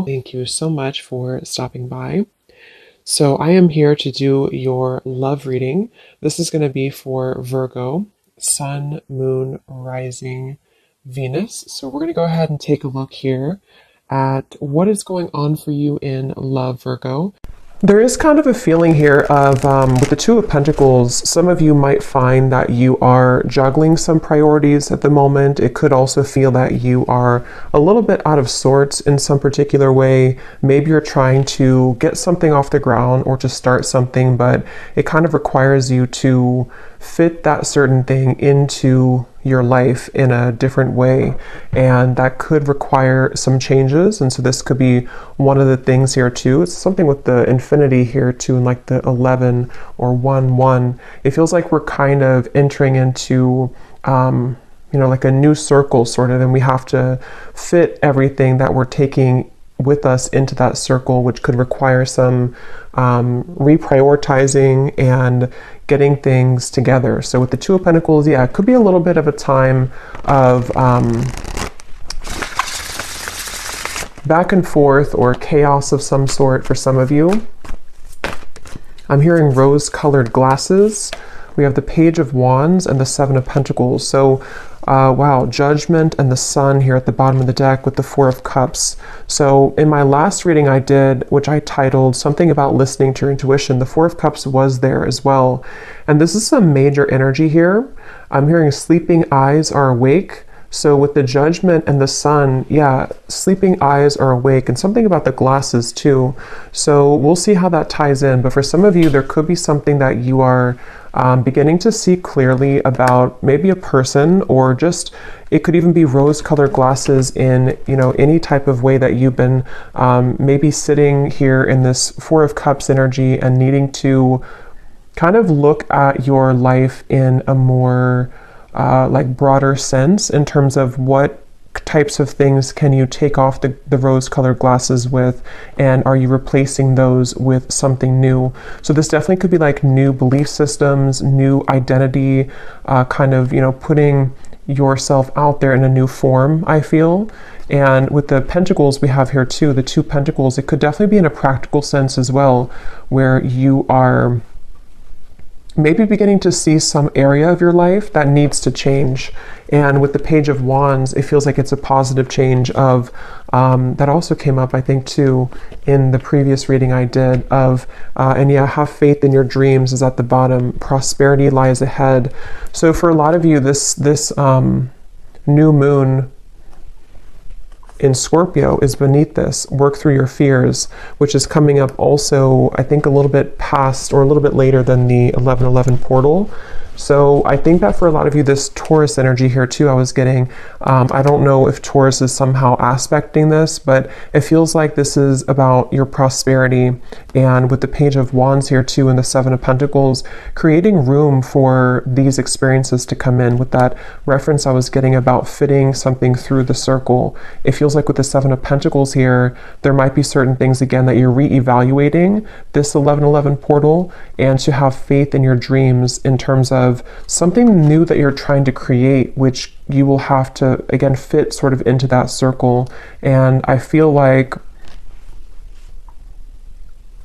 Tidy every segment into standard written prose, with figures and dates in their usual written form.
Virgo. Thank you so much for stopping by. So I am here to do your love reading. This is going to be for Virgo, Sun, Moon, Rising, Venus. So we're going to go ahead and take a look here at what is going on for you in love, Virgo. There is kind of a feeling here of, with the Two of Pentacles, some of you might find that you are juggling some priorities at the moment. It could also feel that you are a little bit out of sorts in some particular way. Maybe you're trying to get something off the ground or to start something, but it kind of requires you to fit that certain thing into your life in a different way, and that could require some changes. And so this could be one of the things here too. It's something with the infinity here too, and like the 11 or 1 it feels like we're kind of entering into like a new circle sort of, and we have to fit everything that we're taking with us into that circle, which could require some reprioritizing and getting things together. So with the Two of Pentacles, yeah, it could be a little bit of a time of back and forth or chaos of some sort for some of you. I'm hearing rose-colored glasses. We have the Page of Wands and the Seven of Pentacles. So, wow, Judgment and the Sun here at the bottom of the deck with the Four of Cups. So in my last reading I did, which I titled something about listening to your intuition, the Four of Cups was there as well. And this is some major energy here. I'm hearing sleeping eyes are awake. So with the Judgment and the Sun, yeah, sleeping eyes are awake, and something about the glasses too. So we'll see how that ties in. But for some of you, there could be something that you are beginning to see clearly about, maybe a person, or just it could even be rose-colored glasses in any type of way that you've been maybe sitting here in this Four of Cups energy and needing to kind of look at your life in a more broader sense in terms of what types of things can you take off the rose-colored glasses with, and are you replacing those with something new? So this definitely could be like new belief systems, new identity, putting yourself out there in a new form, I feel. And with the Pentacles we have here too, the Two Pentacles, it could definitely be in a practical sense as well, where you are maybe beginning to see some area of your life that needs to change. And with the Page of Wands, it feels like it's a positive change of, that also came up, I think, too, in the previous reading I did of, have faith in your dreams is at the bottom. Prosperity lies ahead. So for a lot of you, this new moon in Scorpio is beneath this. Work through your fears, which is coming up also, I think, a little bit past or a little bit later than the 11/11 portal. So I think that for a lot of you, this Taurus energy here too, I was getting, I don't know if Taurus is somehow aspecting this, but it feels like this is about your prosperity. And with the Page of Wands here too, and the Seven of Pentacles, creating room for these experiences to come in. With that reference I was getting about fitting something through the circle, it feels like with the Seven of Pentacles here, there might be certain things again that you're re-evaluating this 11/11 portal, and to have faith in your dreams in terms of something new that you're trying to create, which you will have to again fit sort of into that circle. And I feel like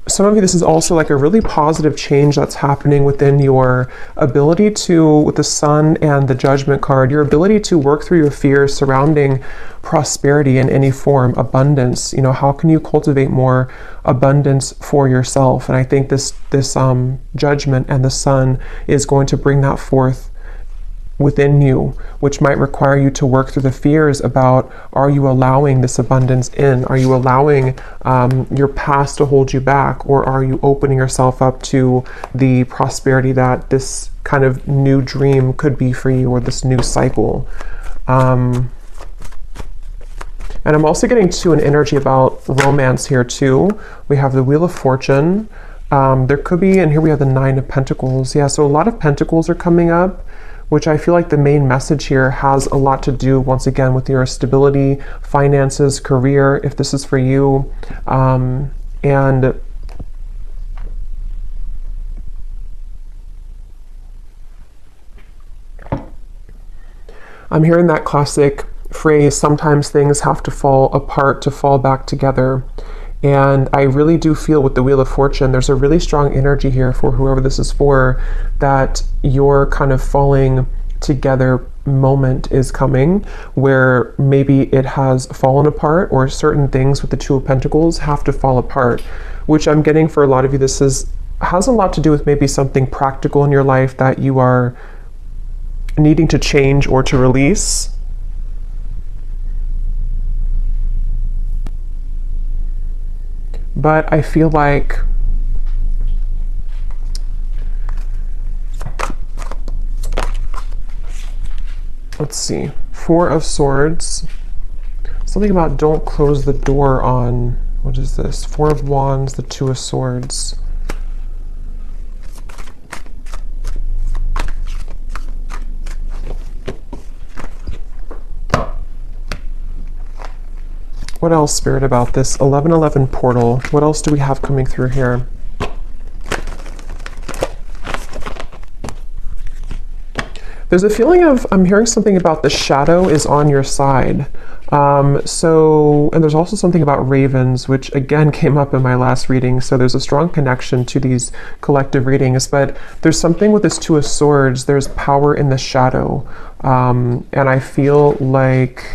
some of you, this is also like a really positive change that's happening within your ability to, with the Sun and the Judgment card, your ability to work through your fears surrounding prosperity in any form, abundance. How can you cultivate more abundance for yourself? And I think this Judgment and the Sun is going to bring that forth within you, which might require you to work through the fears about, are you allowing this abundance in? Are you allowing your past to hold you back? Or are you opening yourself up to the prosperity that this kind of new dream could be for you, or this new cycle? And I'm also getting to an energy about romance here too. We have the Wheel of Fortune. There could be, and here we have the Nine of Pentacles. Yeah, so a lot of Pentacles are coming up, which I feel like the main message here has a lot to do, once again, with your stability, finances, career, if this is for you. And I'm hearing that classic phrase, sometimes things have to fall apart to fall back together. And I really do feel with the Wheel of Fortune, there's a really strong energy here for whoever this is for, that your kind of falling together moment is coming, where maybe it has fallen apart, or certain things with the Two of Pentacles have to fall apart, which I'm getting for a lot of you, this has a lot to do with maybe something practical in your life that you are needing to change or to release. But I feel like let's see, Four of Swords, something about don't close the door on, what is this? Four of Wands, the Two of Swords. What else, Spirit, about this 1111 portal? What else do we have coming through here? There's a feeling of, I'm hearing something about the shadow is on your side. And there's also something about ravens, which again came up in my last reading. So there's a strong connection to these collective readings, but there's something with this Two of Swords. There's power in the shadow. And I feel like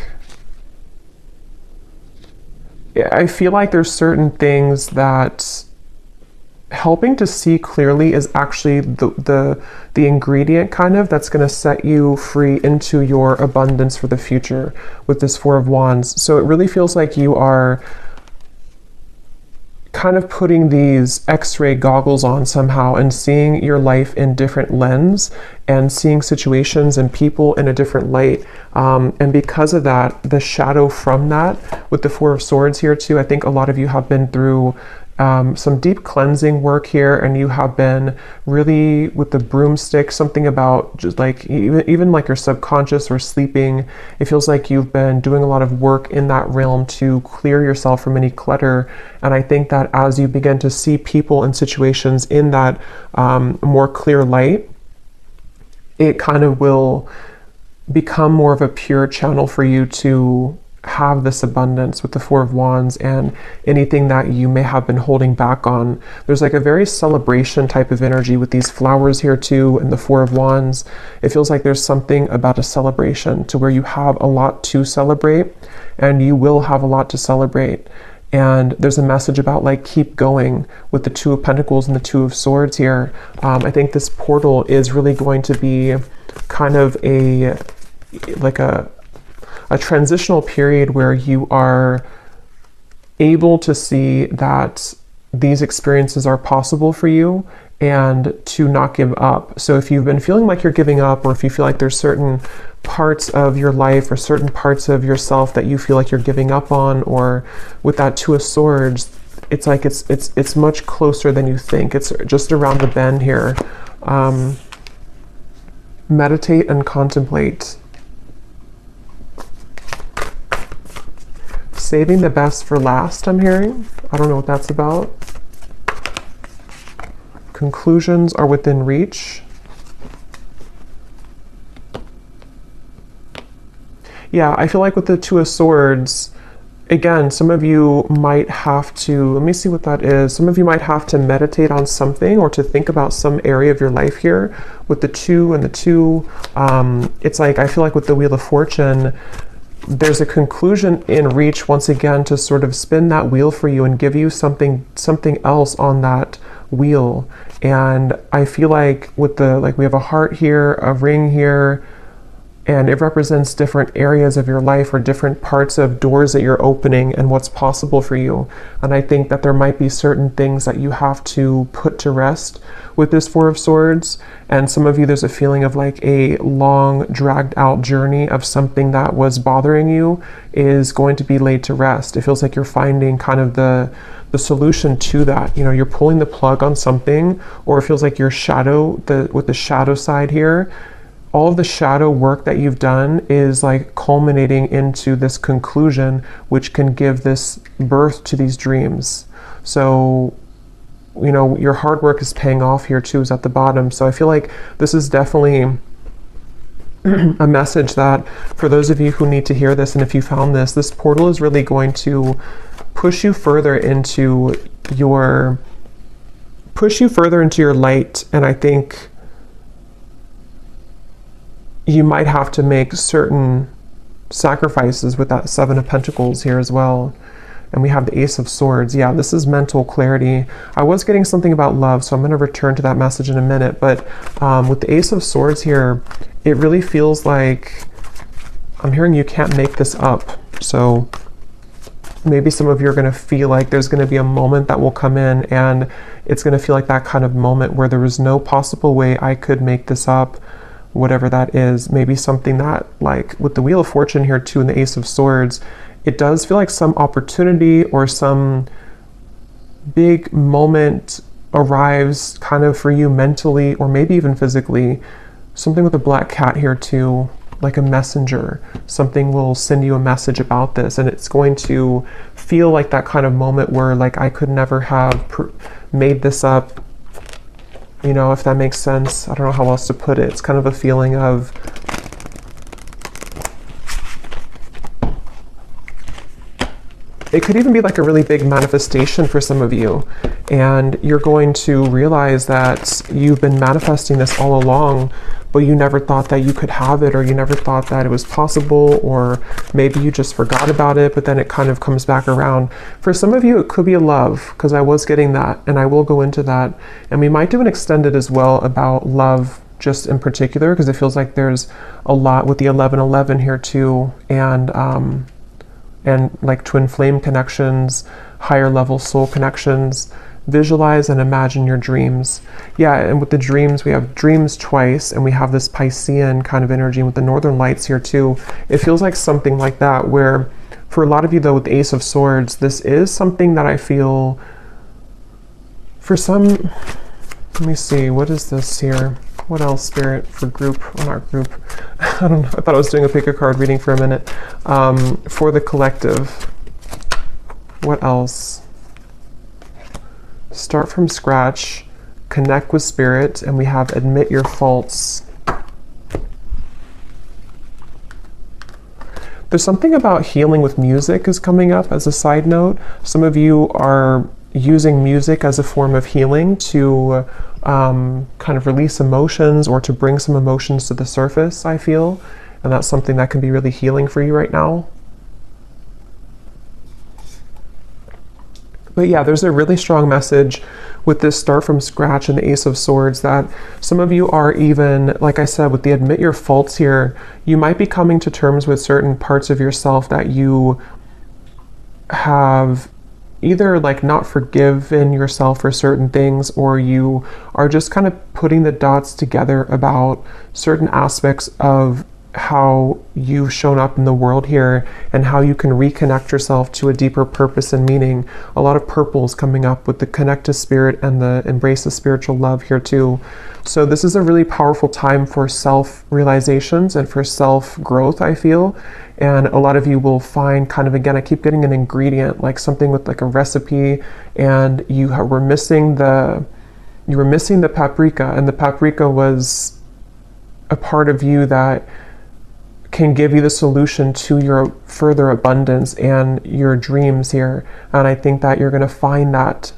there's certain things that helping to see clearly is actually the ingredient kind of that's going to set you free into your abundance for the future with this Four of Wands. So it really feels like you are kind of putting these X-ray goggles on somehow and seeing your life in different lens and seeing situations and people in a different light. And because of that, the shadow from that with the Four of Swords here too, I think a lot of you have been through some deep cleansing work here, and you have been really with the broomstick, something about just like even like your subconscious or sleeping. It feels like you've been doing a lot of work in that realm to clear yourself from any clutter. And I think that as you begin to see people and situations in that more clear light, it kind of will become more of a pure channel for you to have this abundance with the Four of Wands and anything that you may have been holding back on. There's like a very celebration type of energy with these flowers here too and the Four of Wands. It feels like there's something about a celebration to where you have a lot to celebrate, and you will have a lot to celebrate. And there's a message about like keep going with the Two of Pentacles and the Two of Swords here. I think this portal is really going to be kind of a transitional period where you are able to see that these experiences are possible for you and to not give up. So if you've been feeling like you're giving up, or if you feel like there's certain parts of your life or certain parts of yourself that you feel like you're giving up on, or with that Two of Swords, it's like it's much closer than you think. It's just around the bend here. Meditate and contemplate. Saving the best for last, I'm hearing. I don't know what that's about. Conclusions are within reach. Yeah, I feel like with the Two of Swords, again, some of you might have to, let me see what that is. Some of you might have to meditate on something or to think about some area of your life here with the two and the two. It's like, I feel like with the Wheel of Fortune, there's a conclusion in reach once again to sort of spin that wheel for you and give you something else on that wheel. And I feel like with the, like we have a heart here, a ring here, and it represents different areas of your life or different parts of doors that you're opening and what's possible for you. And I think that there might be certain things that you have to put to rest with this Four of Swords. And some of you, there's a feeling of like a long dragged out journey of something that was bothering you is going to be laid to rest. It feels like you're finding kind of the solution to that. You know, you're pulling the plug on something, or it feels like your shadow, with the shadow side here, all of the shadow work that you've done is like culminating into this conclusion, which can give this birth to these dreams. So, you know, your hard work is paying off here too, is at the bottom. So I feel like this is definitely a message that for those of you who need to hear this, and if you found this, this portal is really going to push you further into your light. And I think you might have to make certain sacrifices with that Seven of Pentacles here as well. And we have the Ace of Swords. Yeah, this is mental clarity. I was getting something about love, so I'm going to return to that message in a minute. But with the Ace of Swords here, it really feels like I'm hearing you can't make this up. So maybe some of you are going to feel like there's going to be a moment that will come in, and it's going to feel like that kind of moment where there was no possible way I could make this up, whatever that is. Maybe something that, like with the Wheel of Fortune here too and the Ace of Swords, it does feel like some opportunity or some big moment arrives kind of for you mentally or maybe even physically. Something with a black cat here too, like a messenger. Something will send you a message about this, and it's going to feel like that kind of moment where like I could never have made this up. You know, if that makes sense. I don't know how else to put it. It's kind of a feeling of it could even be like a really big manifestation for some of you, and you're going to realize that you've been manifesting this all along, but you never thought that you could have it, or you never thought that it was possible, or maybe you just forgot about it, but then it kind of comes back around. For some of you, it could be a love, because I was getting that, and I will go into that. And we might do an extended as well about love, just in particular, because it feels like there's a lot with the 1111 here too, and like twin flame connections, higher level soul connections. Visualize and imagine your dreams. Yeah, and with the dreams, we have dreams twice, and we have this Piscean kind of energy with the northern lights here too. It feels like something like that, where for a lot of you though, with the Ace of Swords, this is something that I feel for some, let me see, what is this here? What else, Spirit, for group, or not group? I don't know, I thought I was doing a pick a card reading for a minute. For the collective, what else? Start from scratch, connect with Spirit, and we have admit your faults. There's something about healing with music is coming up as a side note. Some of you are using music as a form of healing to kind of release emotions or to bring some emotions to the surface, I feel. And that's something that can be really healing for you right now. But yeah, there's a really strong message with this start from scratch and the Ace of Swords that some of you are even, like I said, with the admit your faults here, you might be coming to terms with certain parts of yourself that you have either like not forgiven yourself for certain things, or you are just kind of putting the dots together about certain aspects of how you've shown up in the world here and how you can reconnect yourself to a deeper purpose and meaning. A lot of purples coming up with the connect to Spirit and the embrace of spiritual love here too. So this is a really powerful time for self-realizations and for self-growth, I feel. And a lot of you will find kind of, again, I keep getting an ingredient, like something with like a recipe, and you were missing the paprika, and the paprika was a part of you that can give you the solution to your further abundance and your dreams here. And I think that you're going to find that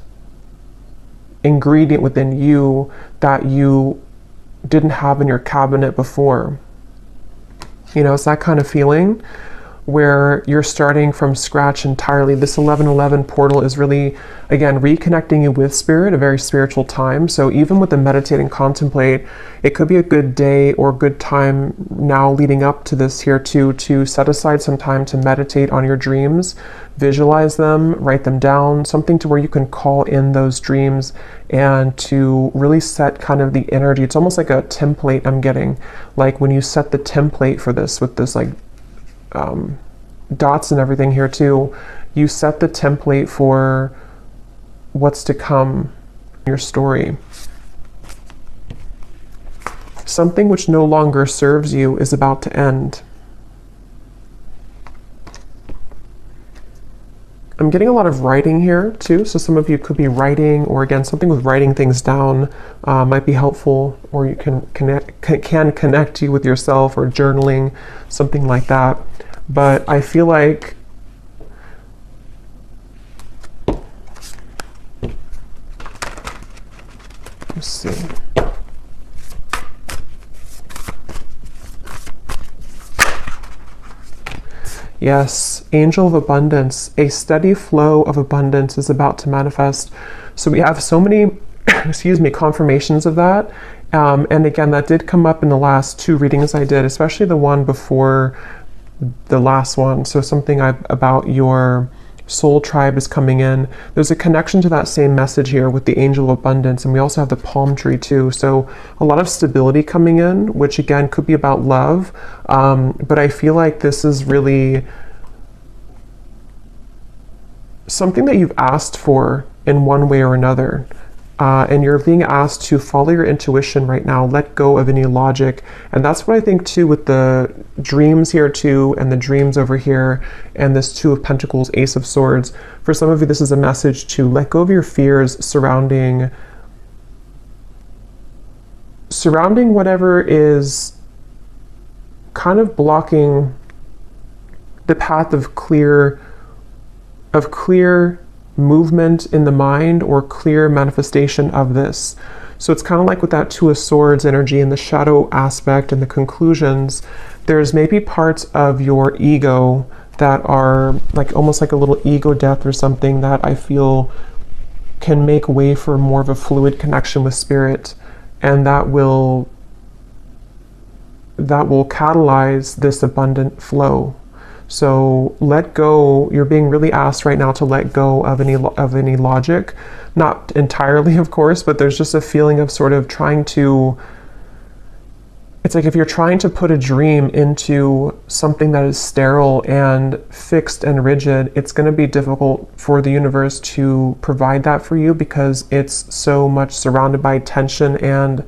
ingredient within you that you didn't have in your cabinet before. You know, it's that kind of feeling where you're starting from scratch entirely. This 1111 portal is really, again, reconnecting you with Spirit, a very spiritual time. So even with the meditate and contemplate, it could be a good day or good time now leading up to this here too, to set aside some time to meditate on your dreams, visualize them, write them down, something to where you can call in those dreams and to really set kind of the energy. It's almost like a template I'm getting, like when you set the template for this with this like dots and everything here too, you set the template for what's to come in your story. Something which no longer serves you is about to end. I'm getting a lot of writing here too, so some of you could be writing, or again, something with writing things down might be helpful, or you can connect you with yourself, or journaling, something like that. But I feel like let's see. Yes, angel of abundance, a steady flow of abundance is about to manifest. So we have so many, excuse me, confirmations of that. And again, that did come up in the last 2 readings I did, especially the one before the last one. So something about your soul tribe is coming in. There's a connection to that same message here with the angel of abundance, and we also have the palm tree too. So a lot of stability coming in, which again could be about love, but I feel like this is really something that you've asked for in one way or another. And you're being asked to follow your intuition right now, let go of any logic. And that's what I think too with the dreams here too, and the dreams over here, and this 2 of Pentacles, Ace of Swords. For some of you, this is a message to let go of your fears surrounding whatever is kind of blocking the path of clear movement in the mind, or clear manifestation of this. So it's kind of like with that 2 of Swords energy and the shadow aspect and the conclusions, there's maybe parts of your ego that are like almost like a little ego death or something, that I feel can make way for more of a fluid connection with spirit, and that will catalyze this abundant flow. So let go. You're being really asked right now to let go of any logic, not entirely, of course, but there's just a feeling of sort of trying to, it's like if you're trying to put a dream into something that is sterile and fixed and rigid, it's going to be difficult for the universe to provide that for you, because it's so much surrounded by tension and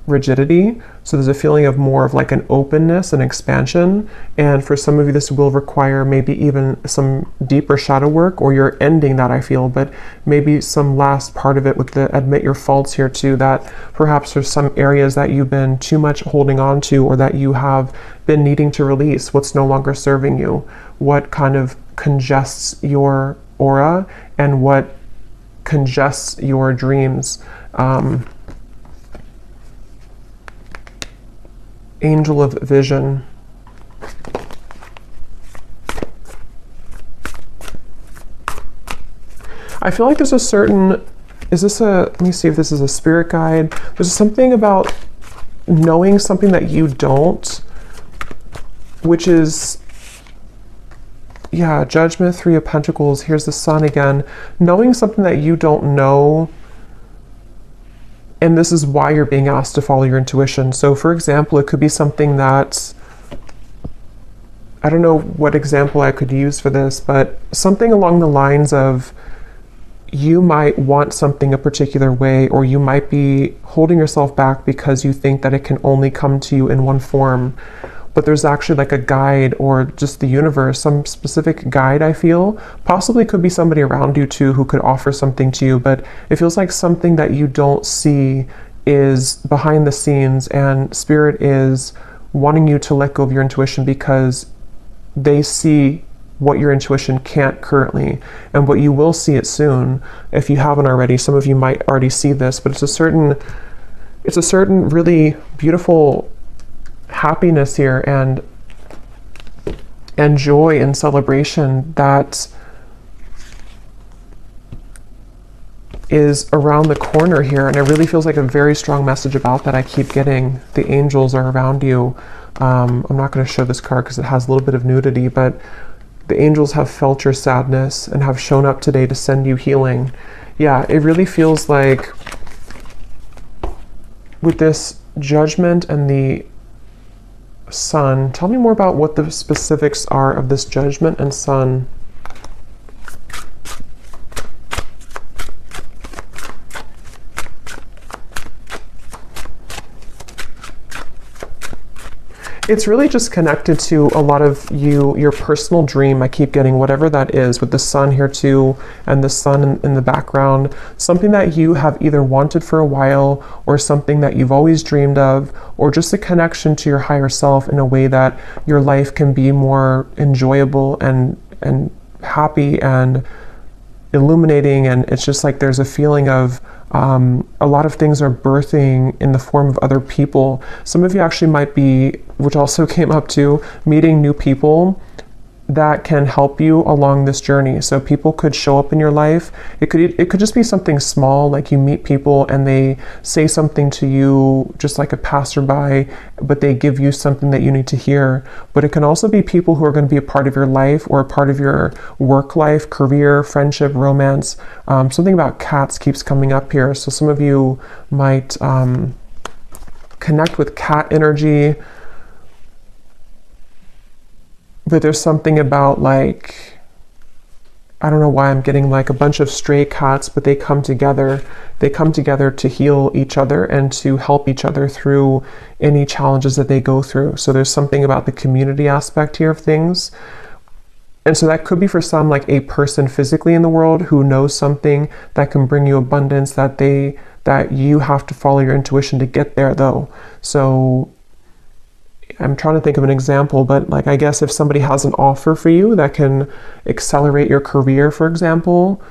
rigidity. So there's a feeling of more of like an openness and expansion. And for some of you, this will require maybe even some deeper shadow work, or you're ending that, I feel, but maybe some last part of it with the admit your faults here too, that perhaps there's some areas that you've been too much holding on to, or that you have been needing to release, what's no longer serving you, what kind of congests your aura, and what congests your dreams. Angel of vision. I feel like there's a certain, let me see if this is a spirit guide. There's something about knowing something that you don't, which is, yeah, Judgment, 3 of Pentacles. Here's the Sun again. Knowing something that you don't know, and this is why you're being asked to follow your intuition. So for example, it could be something that, I don't know what example I could use for this, but something along the lines of, you might want something a particular way, or you might be holding yourself back because you think that it can only come to you in one form. But there's actually like a guide, or just the universe, some specific guide, I feel. Possibly could be somebody around you too who could offer something to you, but it feels like something that you don't see is behind the scenes, and spirit is wanting you to let go of your intuition because they see what your intuition can't currently, and what you will see it soon if you haven't already. Some of you might already see this, but it's a certain really beautiful happiness here and joy and celebration that is around the corner here. And it really feels like a very strong message about that I keep getting. The angels are around you. I'm not going to show this card because it has a little bit of nudity, but the angels have felt your sadness and have shown up today to send you healing. Yeah, it really feels like with this Judgment and the Sun. Tell me more about what the specifics are of this Judgment and Sun. It's really just connected to a lot of your personal dream. I keep getting whatever that is with the sun here too, and the sun in the background. Something that you have either wanted for a while, or something that you've always dreamed of, or just a connection to your higher self in a way that your life can be more enjoyable and happy and illuminating. And it's just like there's a feeling of a lot of things are birthing in the form of other people. Some of you actually might be, which also came up too, meeting new people that can help you along this journey. So people could show up in your life. It could just be something small, like you meet people and they say something to you just like a passerby, but they give you something that you need to hear. But it can also be people who are going to be a part of your life or a part of your work life, career, friendship, romance. Something about cats keeps coming up here. So some of you might connect with cat energy. But there's something about, like, I don't know why I'm getting like a bunch of stray cats, but they come together. They come together to heal each other and to help each other through any challenges that they go through. So there's something about the community aspect here of things. And so that could be for some like a person physically in the world who knows something that can bring you abundance, that you have to follow your intuition to get there though. So I'm trying to think of an example, but like, I guess if somebody has an offer for you that can accelerate your career, for example,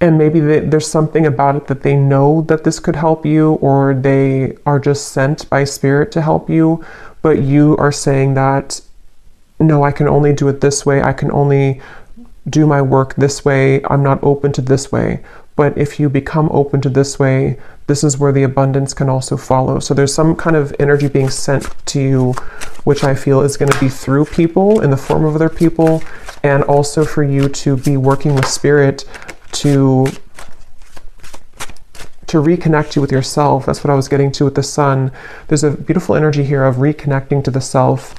and maybe there's something about it that they know that this could help you, or they are just sent by spirit to help you, but you are saying that, no, I can only do it this way. I can only do my work this way. I'm not open to this way. But if you become open to this way, this is where the abundance can also follow. So there's some kind of energy being sent to you, which I feel is going to be through people in the form of other people, and also for you to be working with spirit to reconnect you with yourself. That's what I was getting to with the sun. There's a beautiful energy here of reconnecting to the self.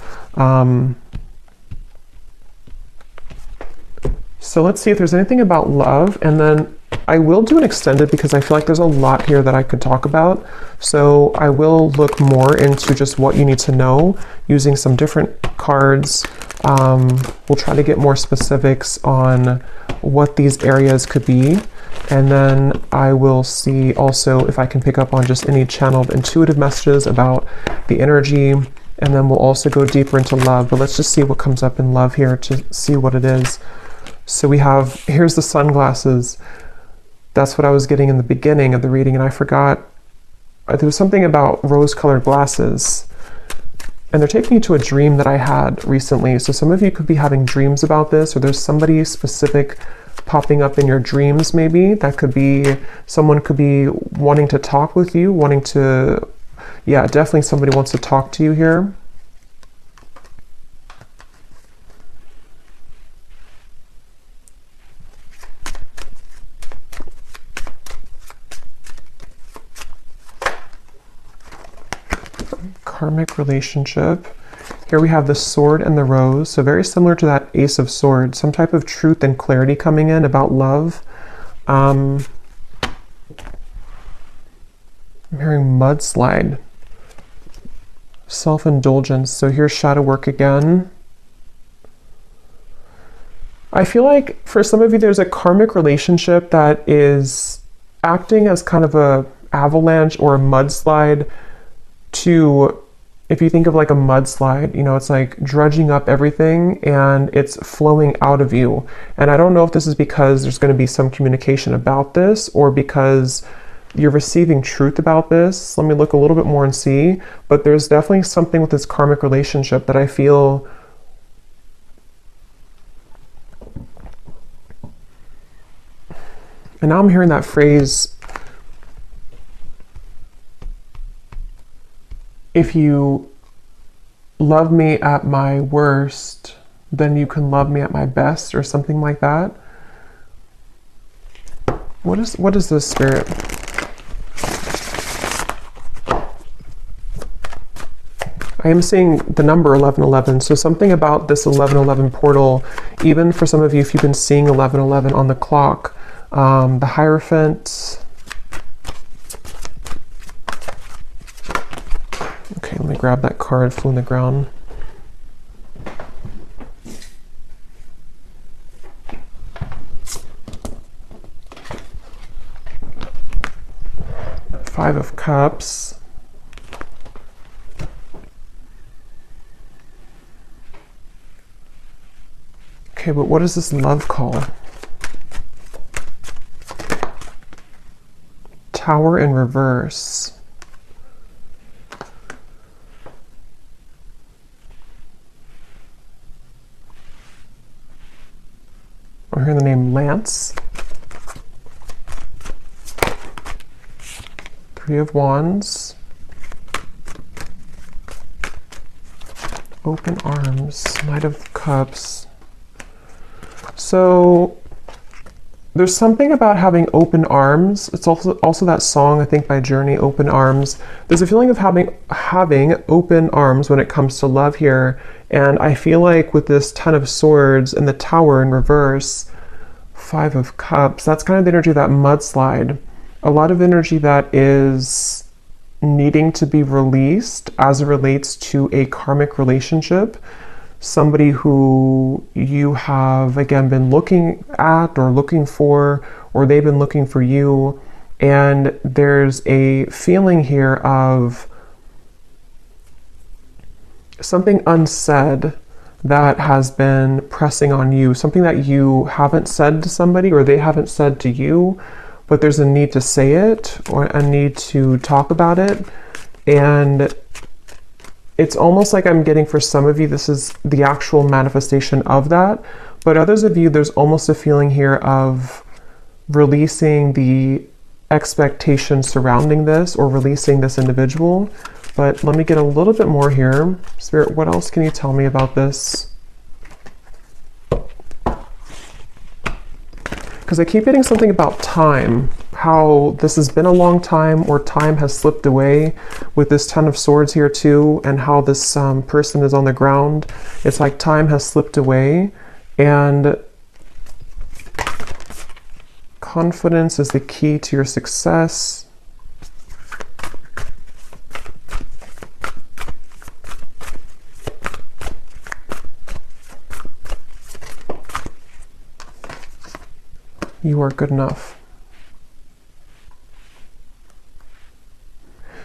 So let's see if there's anything about love, and then I will do an extended because I feel like there's a lot here that I could talk about. So I will look more into just what you need to know using some different cards. We'll try to get more specifics on what these areas could be. And then I will see also if I can pick up on just any channeled intuitive messages about the energy. And then we'll also go deeper into love. But let's just see what comes up in love here to see what it is. So we have, here's the sunglasses. That's what I was getting in the beginning of the reading, and I forgot. There was something about rose-colored glasses. And they're taking you to a dream that I had recently. So some of you could be having dreams about this, or there's somebody specific popping up in your dreams maybe. That could be, someone could be wanting to talk with you, yeah, definitely somebody wants to talk to you here. Karmic relationship. Here we have the sword and the rose. So very similar to that ace of swords, some type of truth and clarity coming in about love. I'm hearing mudslide, self-indulgence. So here's shadow work again. I feel like for some of you, there's a karmic relationship that is acting as kind of a avalanche or a mudslide to, if you think of like a mudslide, you know, it's like dredging up everything and it's flowing out of you. And I don't know if this is because there's going to be some communication about this or because you're receiving truth about this. Let me look a little bit more and see. But there's definitely something with this karmic relationship that I feel and now I'm hearing that phrase, if you love me at my worst, then you can love me at my best, or something like that. What is this, Spirit? I am seeing the number 1111, so something about this 1111 portal, even for some of you, if you've been seeing 1111 on the clock, the Hierophant, let me grab that card, Flew in the Ground. Five of Cups. Okay, but what does this love call? Tower in reverse. I'm hearing the name Lance. Three of Wands. Open Arms. Knight of Cups. So there's something about having open arms. It's also that song, I think, by Journey, Open Arms. There's a feeling of having open arms when it comes to love here. And I feel like with this Ten of Swords and the Tower in reverse, Five of Cups, that's kind of the energy of that mudslide. A lot of energy that is needing to be released as it relates to a karmic relationship. Somebody who you have, again, been looking at or looking for, or they've been looking for you. And there's a feeling here of something unsaid that has been pressing on you, something that you haven't said to somebody or they haven't said to you, but there's a need to say it or a need to talk about it. And it's almost like I'm getting, for some of you, this is the actual manifestation of that. But others of you, there's almost a feeling here of releasing the expectation surrounding this or releasing this individual. But let me get a little bit more here. Spirit, what else can you tell me about this? Because I keep getting something about time, how this has been a long time or time has slipped away with this Ten of Swords here too, and how this person is on the ground. It's like time has slipped away, and confidence is the key to your success. You are good enough.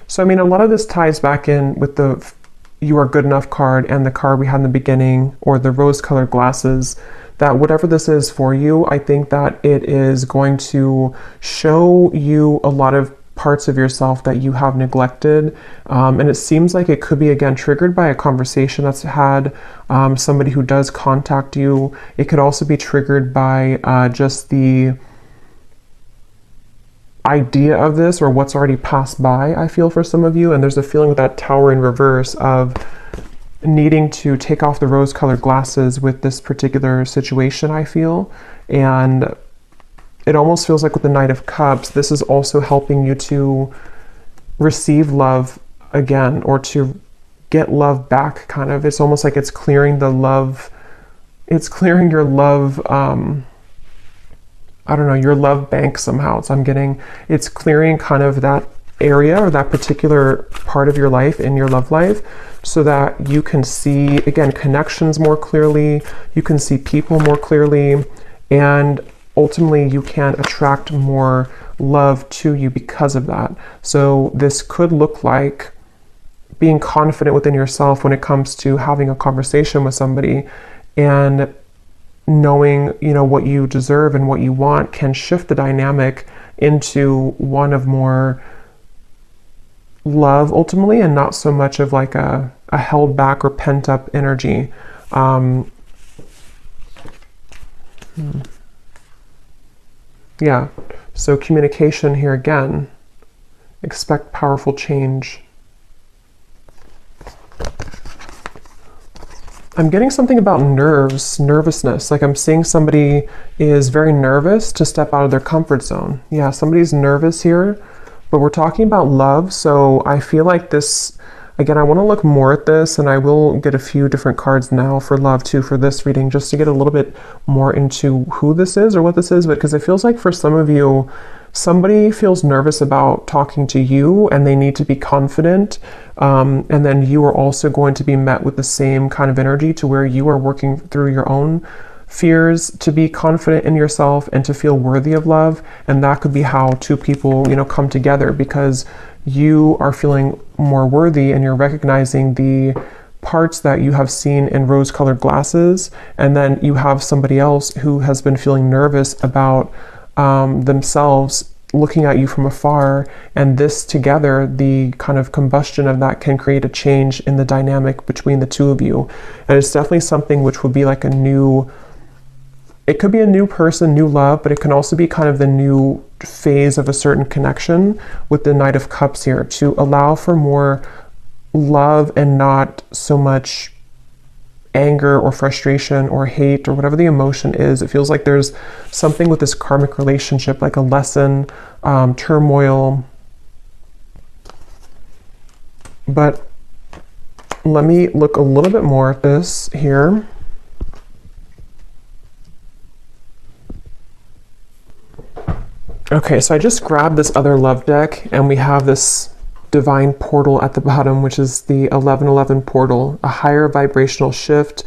So, I mean, a lot of this ties back in with the You Are Good Enough card and the card we had in the beginning, or the rose-colored glasses, that whatever this is for you, I think that it is going to show you a lot of parts of yourself that you have neglected. And it seems like it could be, again, triggered by a conversation that's had, somebody who does contact you. It could also be triggered by just the idea of this or what's already passed by, I feel, for some of you. And there's a feeling with that Tower in reverse of needing to take off the rose-colored glasses with this particular situation, I feel. And it almost feels like with the Knight of Cups, this is also helping you to receive love again, or to get love back, kind of. It's almost like it's clearing the love, it's clearing your love, I don't know, your love bank somehow. So I'm getting, it's clearing kind of that area or that particular part of your life in your love life, so that you can see, again, connections more clearly, you can see people more clearly, and ultimately you can attract more love to you because of that. So this could look like being confident within yourself when it comes to having a conversation with somebody, and knowing, you know, what you deserve and what you want can shift the dynamic into one of more love ultimately, and not so much of like a held back or pent up energy. Yeah, so communication here again. Expect powerful change. I'm getting something about nervousness. Like I'm seeing somebody is very nervous to step out of their comfort zone. Yeah, somebody's nervous here, but we're talking about love. So I feel like this, again, I want to look more at this, and I will get a few different cards now for love too for this reading, just to get a little bit more into who this is or what this is. But because it feels like for some of you, somebody feels nervous about talking to you and they need to be confident. And then you are also going to be met with the same kind of energy to where you are working through your own fears to be confident in yourself and to feel worthy of love. And that could be how two people, come together, because you are feeling more worthy and you're recognizing the parts that you have seen in rose-colored glasses, and then you have somebody else who has been feeling nervous about themselves looking at you from afar, and this together, the kind of combustion of that can create a change in the dynamic between the two of you. And it's definitely something which would be like it could be a new person, new love, but it can also be kind of the new phase of a certain connection with the Knight of Cups here, to allow for more love and not so much anger or frustration or hate or whatever the emotion is. It feels like there's something with this karmic relationship, like a lesson, turmoil. But let me look a little bit more at this here. Okay, so I just grabbed this other love deck and we have this divine portal at the bottom, which is the 1111 portal, a higher vibrational shift,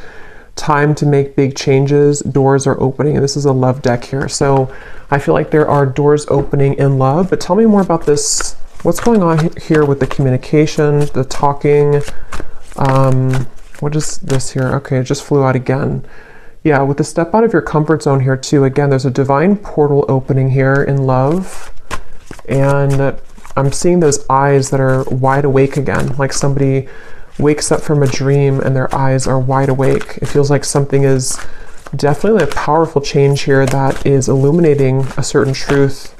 time to make big changes, doors are opening. And this is a love deck here. So I feel like there are doors opening in love, but tell me more about this. What's going on here with the communication, the talking? What is this here? Okay, it just flew out again. Yeah, with the step out of your comfort zone here too. Again, there's a divine portal opening here in love. And I'm seeing those eyes that are wide awake again, like somebody wakes up from a dream and their eyes are wide awake. It feels like something is definitely a powerful change here that is illuminating a certain truth.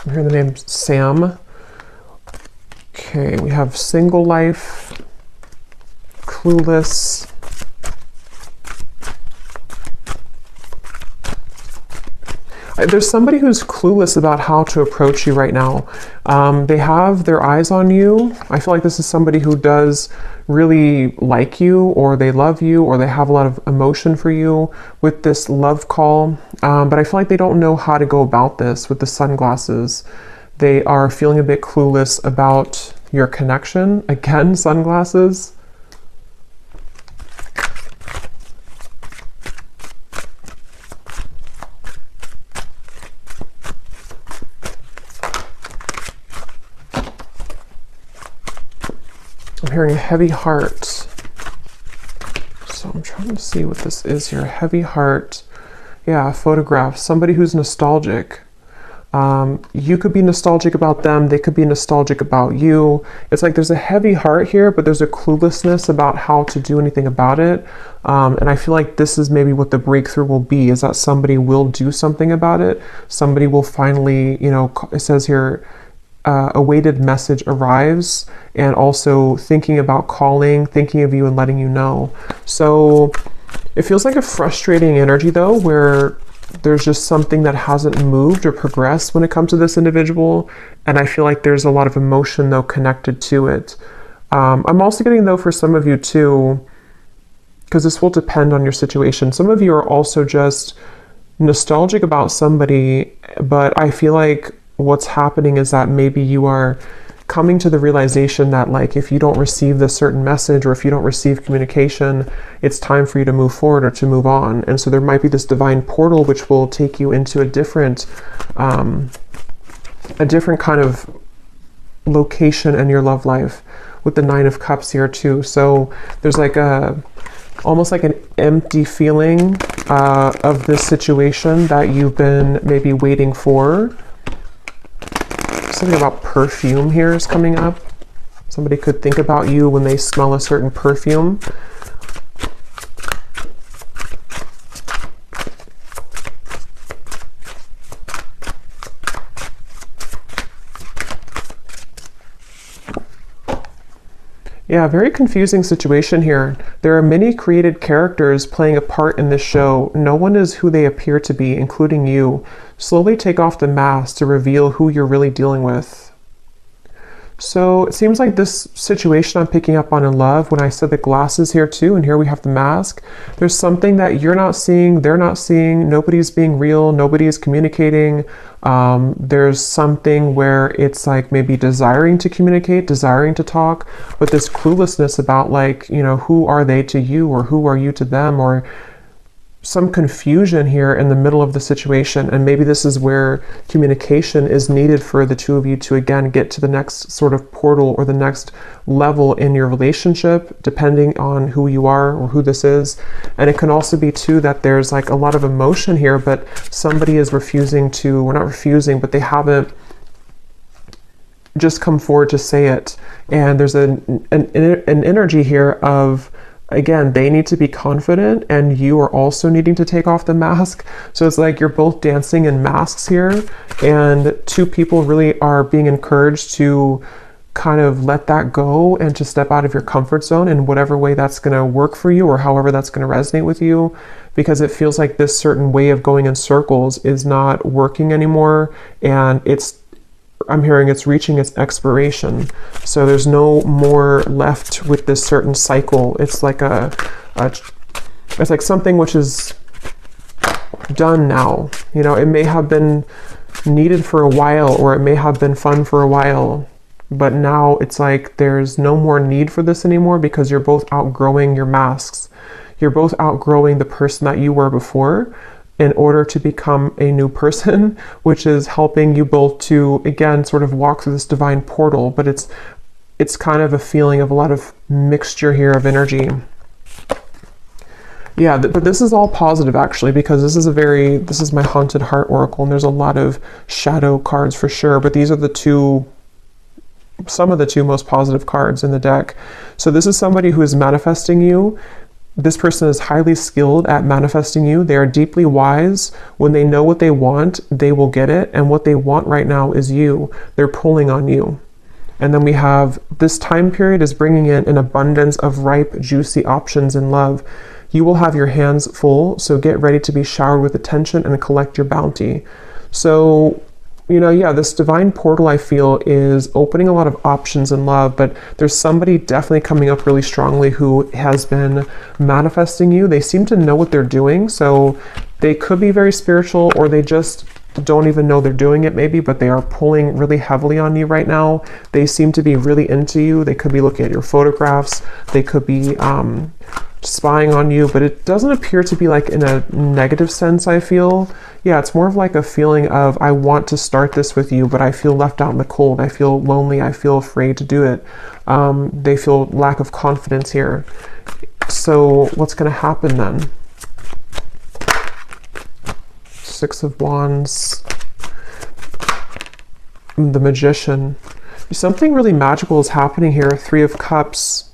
I'm hearing the name Sam. Okay, we have single life, clueless. There's somebody who's clueless about how to approach you right now. They have their eyes on you. I feel like this is somebody who does really like you, or they love you, or they have a lot of emotion for you with this love call. But I feel like they don't know how to go about this with the sunglasses. They are feeling a bit clueless about your connection. Again, sunglasses. I'm hearing a heavy heart. So I'm trying to see what this is here. Heavy heart. Yeah, a photograph. Somebody who's nostalgic. You could be nostalgic about them. They could be nostalgic about you. It's like there's a heavy heart here, but there's a cluelessness about how to do anything about it. And I feel like this is maybe what the breakthrough will be, is that somebody will do something about it. Somebody will finally, it says here, a weighted message arrives, and also thinking about calling, thinking of you and letting you know. So it feels like a frustrating energy though, where there's just something that hasn't moved or progressed when it comes to this individual. And I feel like there's a lot of emotion though connected to it. I'm also getting though for some of you too, because this will depend on your situation. Some of you are also just nostalgic about somebody, but I feel like what's happening is that maybe you are coming to the realization that, like, if you don't receive this certain message, or if you don't receive communication, it's time for you to move forward or to move on. And so there might be this divine portal which will take you into a different kind of location in your love life, with the Nine of Cups here too. So there's like almost like an empty feeling of this situation that you've been maybe waiting for. Something about perfume here is coming up. Somebody could think about you when they smell a certain perfume. Yeah, very confusing situation here. There are many created characters playing a part in this show. No one is who they appear to be, including you. Slowly take off the mask to reveal who you're really dealing with. So it seems like this situation I'm picking up on in love, when I said the glasses here too, and here we have the mask, there's something that you're not seeing, they're not seeing, nobody's being real, nobody is communicating. There's something where it's like maybe desiring to communicate, desiring to talk, but this cluelessness about like, you know, who are they to you or who are you to them, or some confusion here in the middle of the situation. And maybe this is where communication is needed for the two of you to again get to the next sort of portal or the next level in your relationship, depending on who you are or who this is. And it can also be too that there's like a lot of emotion here, but somebody is refusing to, or not refusing, but they haven't just come forward to say it. And there's an energy here of, again, they need to be confident and you are also needing to take off the mask. So it's like you're both dancing in masks here, and two people really are being encouraged to kind of let that go and to step out of your comfort zone in whatever way that's going to work for you or however that's going to resonate with you, because it feels like this certain way of going in circles is not working anymore, and I'm hearing it's reaching its expiration. So there's no more left with this certain cycle. It's like it's like something which is done now. You know, it may have been needed for a while, or it may have been fun for a while, but now it's like there's no more need for this anymore, because you're both outgrowing your masks. You're both outgrowing the person that you were before, in order to become a new person, which is helping you both to, again, sort of walk through this divine portal. But it's kind of a feeling of a lot of mixture here of energy. Yeah, but this is all positive actually, because this is my Haunted Heart Oracle, and there's a lot of shadow cards for sure, but these are some of the two most positive cards in the deck. So this is somebody who is manifesting you. This person is highly skilled at manifesting you. They are deeply wise. When they know what they want, they will get it. And what they want right now is you. They're pulling on you. And then we have this time period is bringing in an abundance of ripe, juicy options in love. You will have your hands full, so get ready to be showered with attention and collect your bounty. So, you know, yeah, this divine portal I feel is opening a lot of options in love, but there's somebody definitely coming up really strongly who has been manifesting you. They seem to know what they're doing, so they could be very spiritual, or they just don't even know they're doing it maybe, but they are pulling really heavily on you right now. They seem to be really into you. They could be looking at your photographs. They could be spying on you, but it doesn't appear to be like in a negative sense, I feel. Yeah, it's more of like a feeling of, I want to start this with you, but I feel left out in the cold. I feel lonely. I feel afraid to do it. They feel lack of confidence here. So what's going to happen then? Six of Wands, the Magician. Something really magical is happening here. Three of Cups.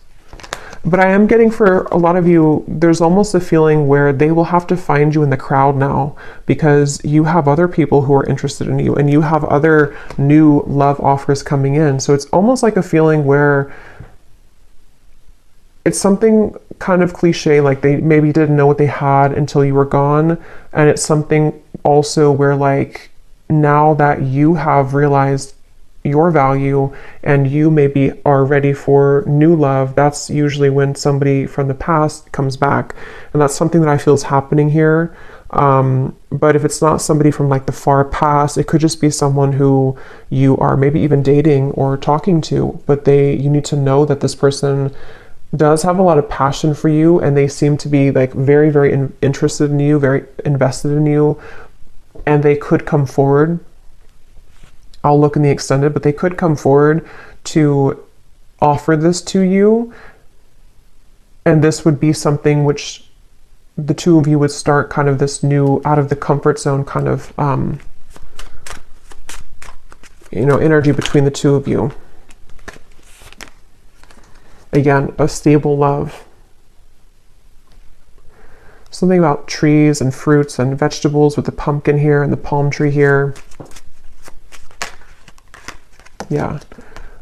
But I am getting, for a lot of you, there's almost a feeling where they will have to find you in the crowd now, because you have other people who are interested in you, and you have other new love offers coming in. So it's almost like a feeling where it's something kind of cliche, like they maybe didn't know what they had until you were gone. And it's something also where, like, now that you have realized your value and you maybe are ready for new love, that's usually when somebody from the past comes back. And that's something that I feel is happening here. But if it's not somebody from like the far past, it could just be someone who you are maybe even dating or talking to, but you need to know that this person does have a lot of passion for you, and they seem to be like very, very interested in you, very invested in you, and they could come forward. I'll look in the extended, but they could come forward to offer this to you. And this would be something which the two of you would start kind of this new, out of the comfort zone kind of, energy between the two of you. Again, a stable love. Something about trees and fruits and vegetables with the pumpkin here and the palm tree here. Yeah,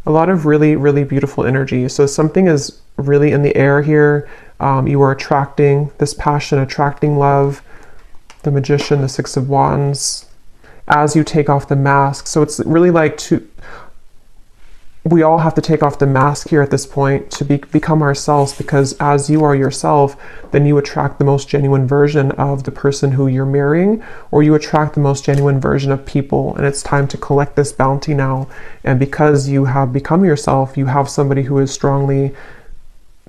a lot of really, really beautiful energy. So something is really in the air here. You are attracting this passion, attracting love. The Magician, the Six of Wands, as you take off the mask. So it's really like we all have to take off the mask here at this point to become ourselves, because as you are yourself, then you attract the most genuine version of the person who you're marrying, or you attract the most genuine version of people. And it's time to collect this bounty now. And because you have become yourself, you have somebody who is strongly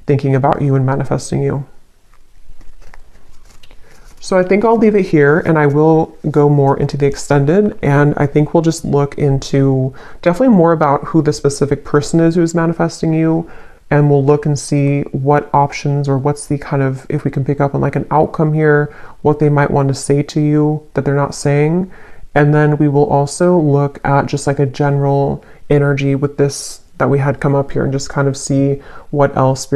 thinking about you and manifesting you. So I think I'll leave it here, and I will go more into the extended, and I think we'll just look into definitely more about who the specific person is who's manifesting you, and we'll look and see what options, or what's the kind of, if we can pick up on like an outcome here, what they might want to say to you that they're not saying. And then we will also look at just like a general energy with this that we had come up here, and just kind of see what else